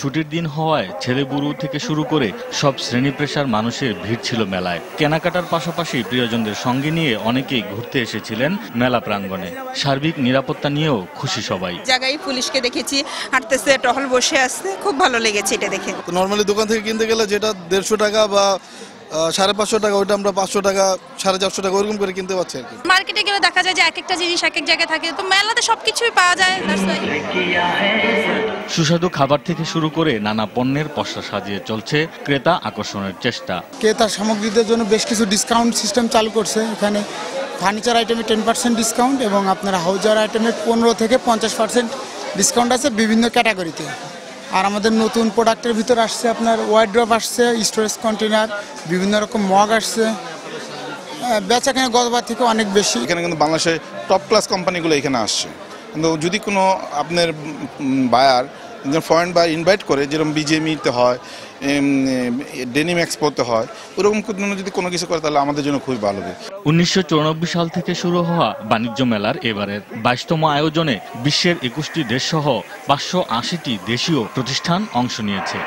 ছুটির দিন হওয়ায় ছেলে বুড়ো থেকে শুরু করে সব শ্রেণী পেশার মানুষের ভিড় ছিল মেলায়। কেনাকাটার পাশাপাশি প্রিয়জনদের সঙ্গে নিয়ে অনেকেই ঘুরতে এসেছিলেন মেলা প্রাঙ্গণে। সার্বিক নিরাপত্তা নিয়েও খুশি সবাই। জায়গায় পুলিশকে দেখেছি, হাঁটতেছে, টহল বসে আসছে, খুব ভালো লেগেছে এটা দেখে। নর্মালি দোকান থেকে কিনতে গেলে যেটা 150 টাকা বা 550 টাকা, ওইটা আমরা 500 টাকা 450 টাকা ওরকম করে কিনতে পারছি আর কি। মার্কেটে গেলে দেখা যায় যে এক একটা জিনিস এক এক জায়গায় থাকে, তো মেলাতে সবকিছুই পাওয়া যায়। সুস্বাদু খাবার থেকে শুরু করে নানা পণ্যের পসরা সাজিয়ে চলছে ক্রেতা আকর্ষণের চেষ্টা। ক্রেতা সামগ্রীদের জন্য বেশ কিছু ডিসকাউন্ট সিস্টেম চালু করছে। এখানে ফার্নিচার আইটেমে 10% ডিসকাউন্ট এবং আপনার হাউজার আইটেমে 15 থেকে 50% ডিসকাউন্ট আছে বিভিন্ন ক্যাটাগরিতে। আর আমাদের নতুন প্রোডাক্টের ভিতর আসছে আপনার ওয়ার্ড্রপ আসছে, স্টোরেজ কন্টেনার, বিভিন্ন রকম মগ আসছে। বেচাকেনা গতবার থেকে অনেক বেশি। এখানে কিন্তু বাংলাদেশের টপ ক্লাস কোম্পানিগুলো এখানে আসছে। কিন্তু যদি কোনো আপনার বায়ার ফরেন বায়ার ইনভাইট করে, যেরকম বিজেএমইতে হয়, ডেনিম এক্সপোতে হয়, ওরকম যদি কোনো কিছু করে তাহলে আমাদের জন্য খুবই ভালো হবে। 1994 সাল থেকে শুরু হওয়া বাণিজ্য মেলার এবারের 22তম আয়োজনে বিশ্বের 21টি দেশ সহ 580টি দেশীয় প্রতিষ্ঠান অংশ নিয়েছে।